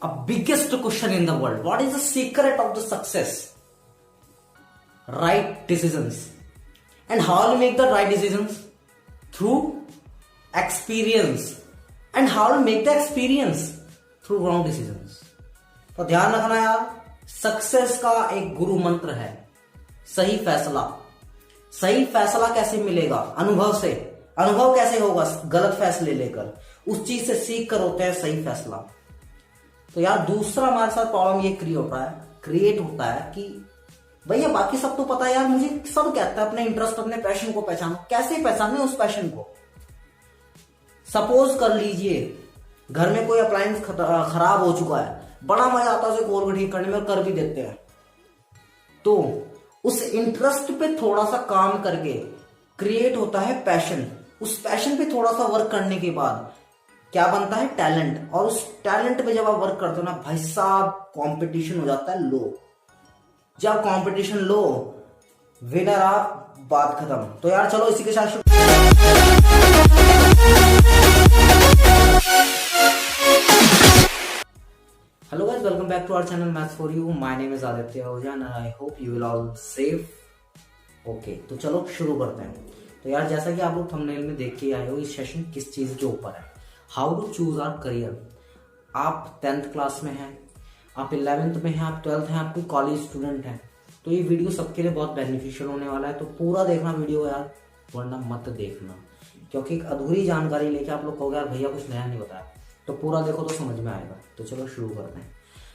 a biggest question in the world. What is the secret of the success? Right decisions. And how to make the right decisions? Through experience. And how to make the experience? Through wrong decisions. तो ध्यान रखना यार, success का एक गुरु मंत्र है सही फैसला। सही फैसला कैसे मिलेगा? अनुभव से। अनुभव कैसे होगा? गलत फैसले लेकर, उस चीज से सीख कर होता है सही फैसला। तो यार दूसरा हमारे साथ प्रॉब्लम ये क्रिएट होता है कि भैया बाकी सब तो पता है यार, मुझे सब कहता है अपने इंटरेस्ट अपने पैशन को पहचानो। कैसे पहचाने उस पैशन को? सपोज कर लीजिए घर में कोई अप्लायंस खराब हो चुका है, बड़ा मजा आता है उसे खोल कर ठीक करने में, और कर भी देते हैं। तो उस इंटरेस्ट पे थोड़ा सा काम करके क्रिएट होता है पैशन। उस पैशन पे थोड़ा सा वर्क करने के बाद क्या बनता है? टैलेंट। और उस टैलेंट पे जब आप वर्क करते हो ना भाई साहब, कंपटीशन हो जाता है लो। जब कंपटीशन लो, विनर आप, बात खत्म। तो यार चलो इसी के साथ hello guys, welcome back to our channel maths for you. My name is Aditya Ojha and I hope you will all safe. Okay, तो चलो शुरू करते हैं। तो यार जैसा कि आप लोग थंबनेल में देख के आए हो, इस सेशन किस चीज के ऊपर है? How to choose our career. आप 10th क्लास में हैं, आप 11th में हैं, आप 12th हैं, आप कोई कॉलेज स्टूडेंट हैं, तो ये वीडियो सबके लिए बहुत बेनिफिशियल होने वाला है। तो पूरा देखना वीडियो यार, वरना मत देखना, क्योंकि एक अधूरी जानकारी लेके आप लोग कहोगे यार भैया कुछ नया नहीं बताया। तो पूरा देखो तो समझ में आएगा। तो चलो शुरू करते हैं।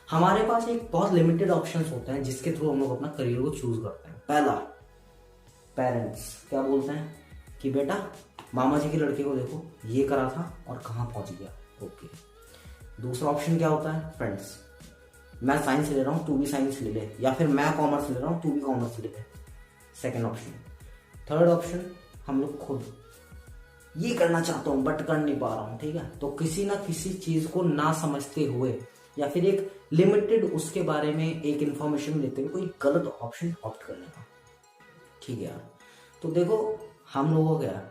हमारे पास एक बहुत लिमिटेड ऑप्शंस होते हैं जिसके थ्रू हम लोग अपना करियर को चूज करते हैं। पहला, पेरेंट्स क्या बोलते हैं कि बेटा मामा जी के लड़के को देखो, ये करा था और कहाँ पहुंच गया। ओके। दूसरा ऑप्शन क्या होता है? फ्रेंड्स, मैं साइंस ले रहा हूँ, तू भी साइंस ले ले, या फिर मैं कॉमर्स ले रहा हूँ, तू भी कॉमर्स ले ले। Second option. थर्ड ऑप्शन, हम लोग खुद ये करना चाहता हूँ बट कर नहीं पा रहा हूँ। ठीक है, तो किसी ना किसी चीज को ना समझते हुए या फिर एक लिमिटेड उसके बारे में एक इंफॉर्मेशन लेते हुए कोई गलत ऑप्शन ऑप्ट कर लेना। ठीक है यार, तो देखो हम लोगों को क्या,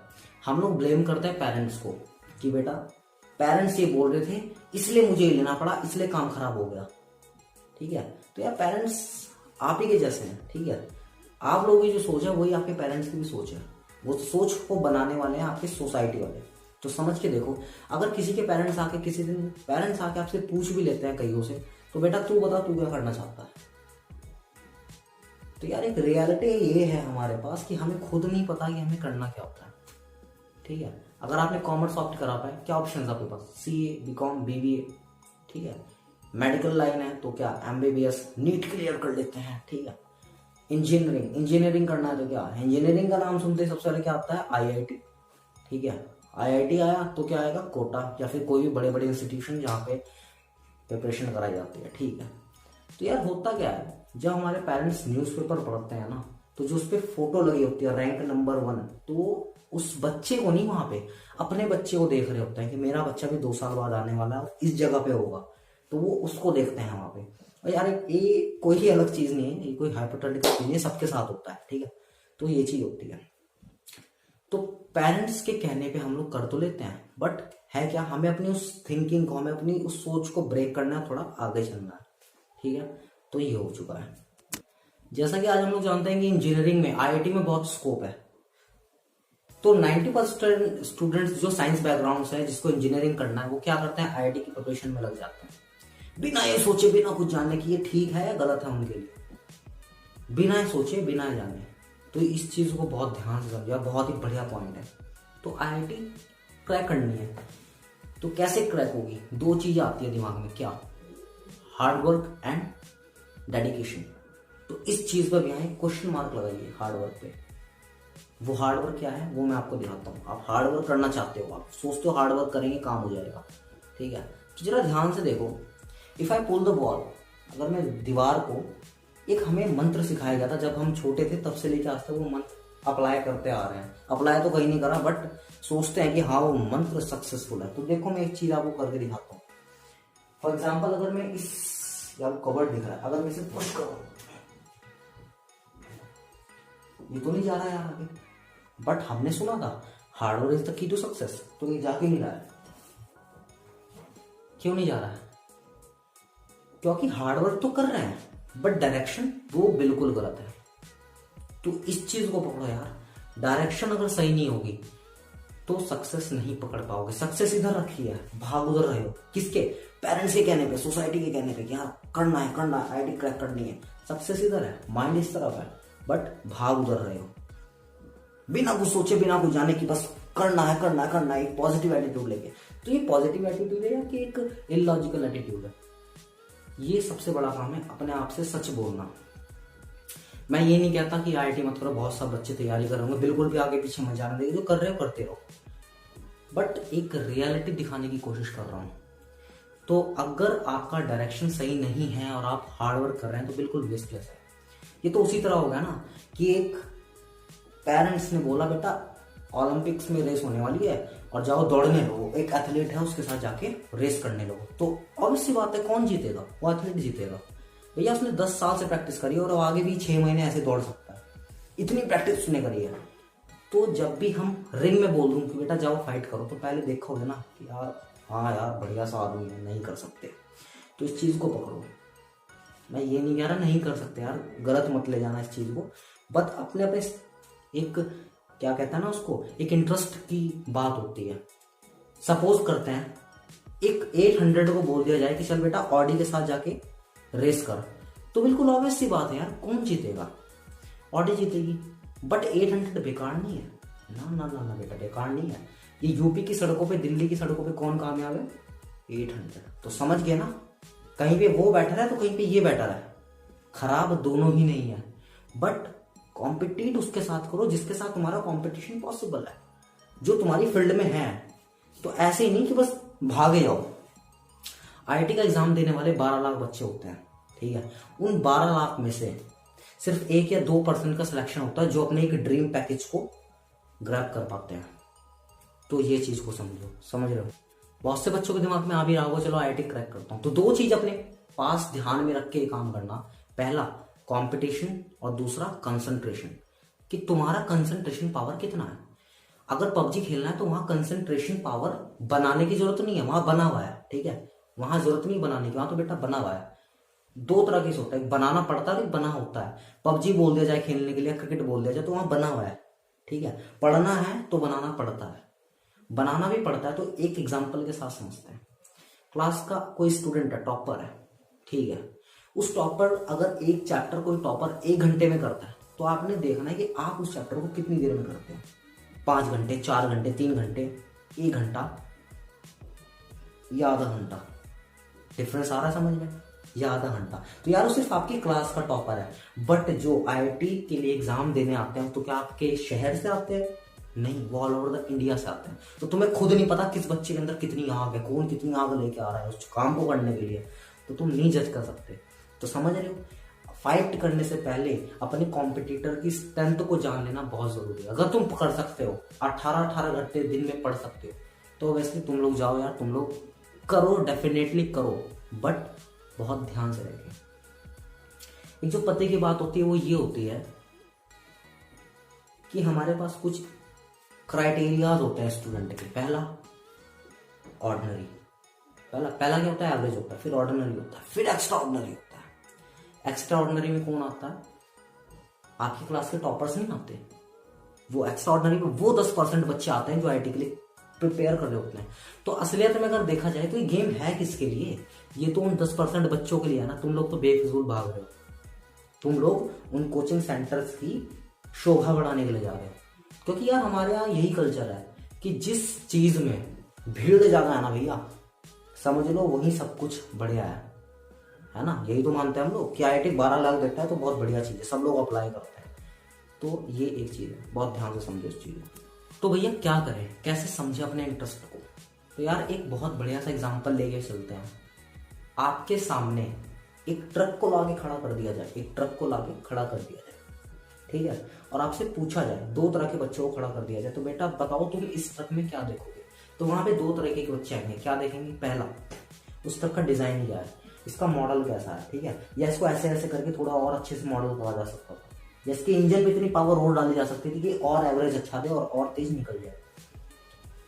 हम लोग ब्लेम करते हैं पेरेंट्स को कि बेटा पेरेंट्स ये बोल रहे थे इसलिए मुझे लेना पड़ा, इसलिए काम खराब हो गया। ठीक है, तो यार पेरेंट्स आप ही के जैसे हैं। ठीक है, आप लोगों की जो सोच है वही आपके पेरेंट्स की भी सोच है। वो सोच को बनाने वाले हैं आपकी सोसाइटी वाले। तो समझ के देखो, अगर किसी के पेरेंट्स आके किसी दिन पेरेंट्स आके आपसे पूछ भी लेते हैं कईयों से, तो बेटा तू बता तू क्या करना चाहता है। तो यार एक रियलिटी ये है हमारे पास कि हमें खुद नहीं पता कि हमें करना क्या होता है। ठीक है, अगर आपने कॉमर्स ऑप्ट करा पाए, क्या ऑप्शन है आपके पास? CA, BCom, BBA। ठीक है, मेडिकल लाइन है तो क्या MBBS, नीट क्लियर कर लेते हैं। ठीक है, इंजीनियरिंग करना है तो क्या, इंजीनियरिंग का नाम सुनते ही सबसे पहले क्या आता है? IIT। ठीक है, IIT आया तो क्या आएगा? कोटा, या फिर कोई भी बड़े बड़े इंस्टीट्यूशन जहाँ पे प्रिपरेशन कराई जाती है। ठीक है, तो यार होता क्या है, जब हमारे पेरेंट्स न्यूज़पेपर पढ़ते हैं ना, तो जो उस पर फोटो लगी होती है रैंक नंबर 1, तो उस बच्चे को नहीं, वहां पे अपने बच्चे को देख रहे होते हैं कि मेरा बच्चा भी 2 साल बाद आने वाला है, इस जगह पे होगा, तो वो उसको देखते हैं वहां पे। और यार ये कोई ही अलग चीज नहीं है, ये कोई हाइपोथेटिकल चीज नहीं, सबके साथ होता है। ठीक है, तो ये चीज होती है। तो पेरेंट्स के कहने पे हम लोग कर तो लेते हैं, बट है क्या, हमें अपनी उस थिंकिंग को, हमें अपनी उस सोच को ब्रेक करना है, थोड़ा आगे चलना है। ठीक है, तो ये हो चुका है। जैसा कि आज हम लोग जानते हैं कि इंजीनियरिंग में IIT में बहुत स्कोप है, तो 90% स्टूडेंट्स जो साइंस बैकग्राउंड से है, जिसको इंजीनियरिंग करना है, वो क्या करते हैं? IIT की प्रिपरेशन में लग जाते हैं, बिना ये सोचे, बिना कुछ जाने कि ये ठीक है या गलत है उनके लिए, बिना सोचे बिना जाने। तो इस चीज को बहुत ध्यान से समझिए, बहुत ही बढ़िया पॉइंट है। तो IIT क्रैक करनी है, तो कैसे क्रैक होगी? 2 चीजें आती है दिमाग में, क्या? Hard work and dedication. तो इस चीज पर भी यहाँ क्वेश्चन मार्क लगाइए, हार्ड वर्क पे। वो हार्ड वर्क क्या है वो मैं आपको दिखाता हूँ। आप हार्ड वर्क करना चाहते हो, आप सोचते हो हार्ड वर्क करेंगे काम हो जाएगा। ठीक है, तो जरा ध्यान से देखो, if I pull the wall, अगर मैं दीवार को, एक हमें मंत्र सिखाया गया था जब हम छोटे थे, तब से लेकर आज तक वो मंत्र अप्लाई करते आ रहे हैं। अप्लाई तो कहीं नहीं करा, बट सोचते हैं कि हाँ वो मंत्र सक्सेसफुल है। तो देखो मैं एक चीज आपको करके दिखाता हूँ। फॉर एग्जाम्पल, अगर मैं इस, या कवर्ड दिख रहा है, अगर मैं इसे पुश करूं, ये तो नहीं जा रहा है यार आगे, बट हमने सुना था hard work is the key to success, तो ये जाके नहीं रहा है। क्यों नहीं जा रहा है? क्योंकि हार्डवर्क तो कर रहे हैं बट डायरेक्शन वो बिल्कुल गलत है। तो इस चीज को पकड़ो यार, डायरेक्शन अगर सही नहीं होगी तो सक्सेस नहीं पकड़ पाओगे। सक्सेस इधर रखी है, भाग उधर रहे हो किसके, पेरेंट्स के कहने पे, सोसाइटी के कहने पे कि हाँ करना है आईटी क्रैक करनी है। सक्सेस इधर है, माइंड इस तरफ है, बट भाग उधर रहे हो बिना कुछ सोचे बिना कुछ जाने की, बस करना है एक पॉजिटिव एटीट्यूड लेके। तो ये पॉजिटिव एटीट्यूड है या कि एक इलॉजिकल एटीट्यूड है? ये सबसे बड़ा काम है, अपने आप से सच बोलना। मैं ये नहीं कहता कि आईआईटी मत करो, बहुत सब बच्चे तैयारी कर रहे होंगे, बिल्कुल भी आगे पीछे मत जाने देंगे, जो कर रहे हो करते रहो, बट एक रियलिटी दिखाने की कोशिश कर रहा हूँ। तो अगर आपका डायरेक्शन सही नहीं है और आप हार्डवर्क कर रहे हैं तो बिल्कुल वेस्टलेस है। ये तो उसी तरह होगा ना कि एक पेरेंट्स ने बोला बेटा ओलंपिक्स में रेस होने वाली है और जाओ दौड़ने लो, एक एथलीट है उसके साथ जाके रेस करने लो, तो ऑब्वियस सी बात है कौन जीतेगा? वो एथलीट जीतेगा। भैया उसने 10 साल से प्रैक्टिस करी और आगे भी 6 महीने ऐसे दौड़ सकता है, इतनी प्रैक्टिस उसने करी है। तो जब भी हम रिंग में बोल दूं कि बेटा जाओ फाइट करो, तो पहले देखोगे ना कि यार हाँ यार बढ़िया सा आदमी है, नहीं कर सकते। तो इस चीज को पकड़ो। मैं ये नहीं कह रहा नहीं कर सकते यार, गलत मत ले जाना इस चीज को, बट अपने अपने एक क्या कहते हैं ना उसको, एक इंटरेस्ट की बात होती है। सपोज करते हैं एक 800 को बोल दिया जाए कि चल बेटा ऑडी के साथ जाके रेस कर, तो बिल्कुल ऑब्वियस सी बात है यार, कौन जीतेगा? ऑडी जीतेगी। बट 800 बेकार नहीं है ना, ना ना ना बेटा बेकार नहीं है। ये यूपी की सड़कों पे, दिल्ली की सड़कों पे कौन कामयाब है? 800। तो समझ गए ना, कहीं पे वो बेटर है तो कहीं पे ये बेटर है, खराब दोनों ही नहीं है। बट कॉम्पिटिट उसके साथ करो जिसके साथ तुम्हारा कॉम्पिटिशन पॉसिबल है, जो तुम्हारी फील्ड में है। तो ऐसे ही नहीं कि बस भागे जाओ। आईआईटी का एग्जाम देने वाले 12 लाख बच्चे होते हैं, ठीक है। उन 12 लाख में से सिर्फ 1 या 2% का सिलेक्शन होता है जो अपने एक ड्रीम पैकेज को ग्रैब कर पाते हैं। तो ये चीज को समझ रहे हो? बहुत से बच्चों के दिमाग में आ भी रहा होगा चलो आईआईटी क्रैक करता हूं। तो 2 चीज अपने पास ध्यान में रख के काम करना, पहला कंपटीशन और दूसरा कंसंट्रेशन, कि तुम्हारा कंसंट्रेशन पावर कितना है। अगर पबजी खेलना है तो वहां कंसंट्रेशन पावर बनाने की जरूरत नहीं है, वहां बना हुआ है, ठीक है। वहां जरूरत नहीं बनाने की, वहां तो बेटा बना हुआ है। 2 तरह की होता है, बनाना पड़ता है, बना होता है। पबजी बोल दिया जाए खेलने के लिए, क्रिकेट बोल दिया जाए, तो वहां बना हुआ है, ठीक है। पढ़ना है तो बनाना पड़ता है, बनाना भी पड़ता है। तो एक एग्जाम्पल के साथ समझते हैं। क्लास का कोई स्टूडेंट है, टॉपर है, ठीक है। उस टॉपर अगर एक चैप्टर कोई टॉपर 1 घंटे में करता है, तो आपने देखना है कि आप उस चैप्टर को कितनी देर में करते हैं। 5 घंटे, 4 घंटे, 3 घंटे, 1 घंटा या आधा घंटा, डिफरेंस आ रहा है समझ में? या आधा घंटा। तो यार वो सिर्फ आपकी क्लास का टॉपर है। बट जो आईआईटी के लिए एग्जाम देने आते हैं तो क्या आपके शहर से आते हैं? नहीं, वो ऑल ओवर द इंडिया से आते हैं। तो तुम्हें खुद नहीं पता किस बच्चे के अंदर कितनी आग है, कौन कितनी आग लेके आ रहा है उस काम को करने के लिए, तो तुम नहीं जज कर सकते। तो समझ रहे हो, फाइट करने से पहले अपने कॉम्पिटिटर की स्ट्रेंथ को जान लेना बहुत जरूरी है। अगर तुम कर सकते हो 18 घंटे दिन में पढ़ सकते हो, तो वैसे तुम लोग जाओ यार, तुम लोग करो, डेफिनेटली करो, बट बहुत ध्यान से रखें। एक जो पते की बात होती है वो ये होती है कि हमारे पास कुछ क्राइटेरियाज होते हैं स्टूडेंट के। पहला ऑर्डिनरी, पहला क्या होता है? एवरेज होता है, फिर ऑर्डिनरी होता है, फिर एक्स्ट्रा ऑर्डिनरी होता है। एक्स्ट्रा ऑर्डिनरी में कौन आता है? आपकी क्लास के टॉपर्स नहीं आते। वो एक्स्ट्रा ऑर्डिनरी में वो 10% बच्चे आते हैं जो आईआईटी के लिए प्रिपेयर कर रहे होते हैं। तो असलियत में अगर देखा जाए तो ये गेम है किसके लिए? ये तो उन 10% बच्चों के लिए है ना। तुम लोग तो बेफिजूल भाग रहे हो, तुम लोग उन कोचिंग सेंटर्स की शोभा बढ़ाने के लिए जा रहे हो। क्योंकि यार हमारे यहाँ यही कल्चर है कि जिस चीज में भीड़ ज्यादा है ना भैया, समझ लो वही सब कुछ बढ़िया है ना। यही तो मानते हैं हम लोग कि आईआईटी 12 लाख देता है तो बहुत बढ़िया चीज है, सब लोग अप्लाई करते हैं। तो ये एक चीज है, बहुत ध्यान से समझो इस चीज को। तो भैया क्या करें, कैसे समझे अपने इंटरेस्ट को? तो यार एक बहुत बढ़िया सा एग्जांपल लेके चलते हैं। आपके सामने एक ट्रक को लाके खड़ा कर दिया जाए, ठीक है, और आपसे पूछा जाए, 2 तरह के बच्चों को खड़ा कर दिया जाए, तो बेटा बताओ तुम इस ट्रक में क्या देखोगे? तो वहां पे 2 तरह के बच्चे आएंगे। क्या देखेंगे? पहला, उस ट्रक का डिजाइन क्या है, इसका मॉडल कैसा है, ठीक है, या इसको ऐसे ऐसे करके थोड़ा और अच्छे से मॉडल करा जा सकता था, या इसके इंजन में इतनी पावर और डाली जा सकती थी कि और एवरेज अच्छा दे और तेज निकल जाए।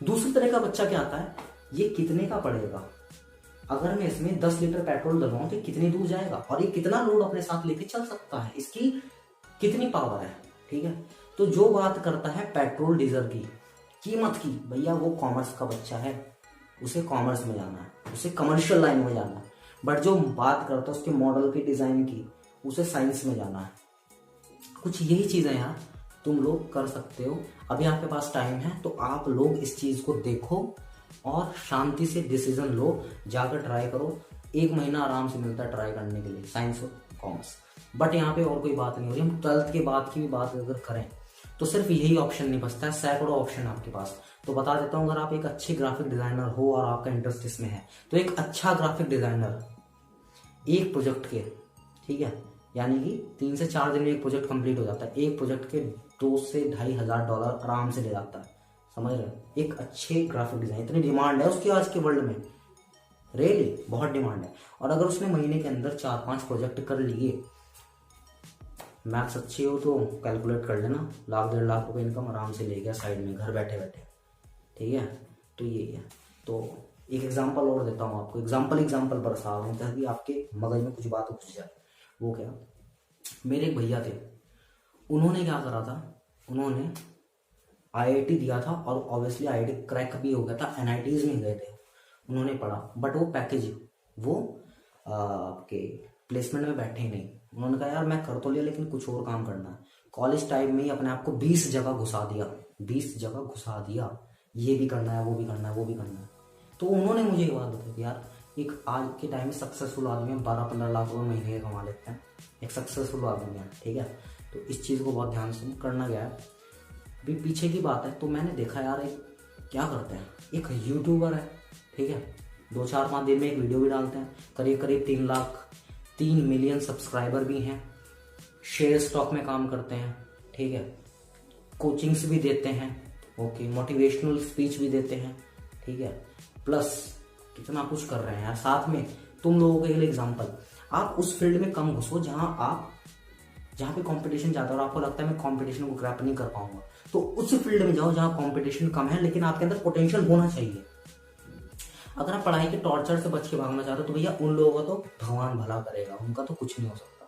दूसरी तरह का बच्चा क्या आता है, ये कितने का पड़ेगा? अगर मैं इसमें 10 लीटर पेट्रोल डलवाऊं तो कितनी दूर जाएगा और ये कितना लोड अपने साथ लेके चल सकता है, इसकी कितनी पावर है। ठीक है, तो जो बात करता है पेट्रोल डीजल की कीमत की, भैया वो कॉमर्स का बच्चा है, उसे कॉमर्स में जाना है, उसे कमर्शियल लाइन में जाना है। बट जो बात करता है उसके मॉडल की, डिजाइन की, उसे साइंस में जाना है। कुछ यही चीजें यार तुम लोग कर सकते हो। अभी आपके पास टाइम है तो आप लोग इस चीज को देखो और शांति से डिसीजन लो, जाकर ट्राई करो। 1 महीना आराम से मिलता है ट्राई करने के लिए, साइंस और कॉमर्स। बट यहाँ पे और कोई बात नहीं हो रही। हम 12th के बाद की भी बात अगर करें तो सिर्फ यही ऑप्शन नहीं बचता है, सैकड़ों ऑप्शन आपके पास। तो बता देता हूँ, अगर आप एक अच्छे ग्राफिक डिजाइनर हो और आपका इंटरेस्ट इसमें है तो एक अच्छा ग्राफिक डिजाइनर एक प्रोजेक्ट के, ठीक है, यानी कि 3 से 4 दिन में एक प्रोजेक्ट कंप्लीट हो जाता है। एक प्रोजेक्ट के 2 से $2,500 आराम से ले जाता है, समझ रहे हो। एक अच्छे ग्राफिक डिजाइन, इतनी डिमांड है उसकी आज के वर्ल्ड में, रियली बहुत डिमांड है। और अगर उसने महीने के अंदर 4-5 प्रोजेक्ट कर लिए, मैथ्स अच्छी हो तो कैलकुलेट कर लेना, 1-1.5 लाख रुपए इनकम आराम से ले गया साइड में, घर बैठे बैठे। ठीक है, तो यही है। तो एक एग्जांपल और देता हूँ आपको, एग्जांपल बरसा रहा हूँ ताकि आपके मगज में कुछ बात घुस जाए। वो क्या, मेरे एक भैया थे, उन्होंने क्या करा था, उन्होंने आईआईटी दिया था और ऑब्वियसली आईआईटी क्रैक भी हो गया था, एनआईटीज में गए थे, उन्होंने पढ़ा, बट वो पैकेज, वो आपके प्लेसमेंट में बैठे ही नहीं। उन्होंने कहा यार मैं कर तो लिया लेकिन कुछ और काम करना है। कॉलेज टाइम में ही अपने आप को 20 जगह घुसा दिया, 20 जगह घुसा दिया, ये भी करना है, वो भी करना है, वो भी करना है। तो उन्होंने मुझे ये बात बताई, यार एक आज के टाइम में सक्सेसफुल आदमी 12-15 लाख रुपए महीने कमा लेते हैं, एक सक्सेसफुल आदमी है। ठीक है, तो इस चीज़ को बहुत ध्यान से करना गया है। अभी पीछे की बात है तो मैंने देखा यार, एक क्या करते हैं, एक यूट्यूबर है, ठीक है, 2-4-5 दिन में एक वीडियो भी डालते हैं, करीब 3 मिलियन सब्सक्राइबर भी हैं, शेयर स्टॉक में काम करते हैं, ठीक है, कोचिंग्स भी देते हैं, ओके, मोटिवेशनल स्पीच भी देते हैं, ठीक है, प्लस कितना कुछ कर रहे हैं यार। साथ में तुम लोगों के लिए एग्जांपल, आप उस फील्ड में कम घुसो जहाँ पे कंपटीशन ज्यादा और आपको लगता है मैं कंपटीशन को क्रैप नहीं कर पाऊंगा, तो उस फील्ड में जाओ जहाँ कंपटीशन कम है लेकिन आपके अंदर पोटेंशियल होना चाहिए। अगर आप पढ़ाई के टॉर्चर से बच के भागना चाहते हो तो भैया उन लोगों का तो भगवान भला करेगा, उनका तो कुछ नहीं हो सकता।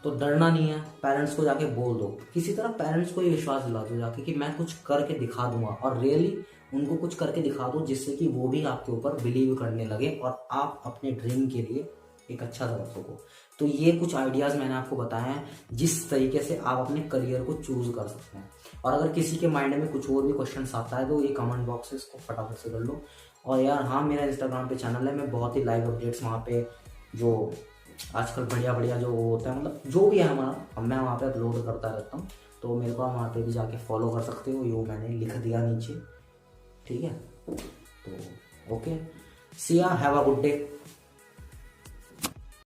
तो डरना नहीं है, पेरेंट्स को जाके बोल दो, किसी तरह पेरेंट्स को ये विश्वास दिला दो जाके कि मैं कुछ करके दिखा दूंगा, और रियली उनको कुछ करके दिखा दो जिससे कि वो भी आपके ऊपर बिलीव करने लगे और आप अपने ड्रीम के लिए एक अच्छा कर सको। तो ये कुछ आइडियाज मैंने आपको बताए हैं जिस तरीके से आप अपने करियर को चूज कर सकते हैं। और अगर किसी के माइंड में कुछ और भी क्वेश्चन आता है तो ये कमेंट बॉक्स से इसको फटाफट से कर लो। और यार हाँ, मेरा इंस्टाग्राम पे चैनल है, मैं बहुत ही लाइव अपडेट्स वहाँ पे जो आजकल बढ़िया जो होता है, मतलब जो भी है हमारा, मैं वहाँ पे अपलोड करता रहता हूँ, तो मेरे को वहाँ पे भी जाके फॉलो कर सकते हो, यो मैंने लिख दिया नीचे। ठीक है, तो ओके, सी या, हैव अ गुड डे।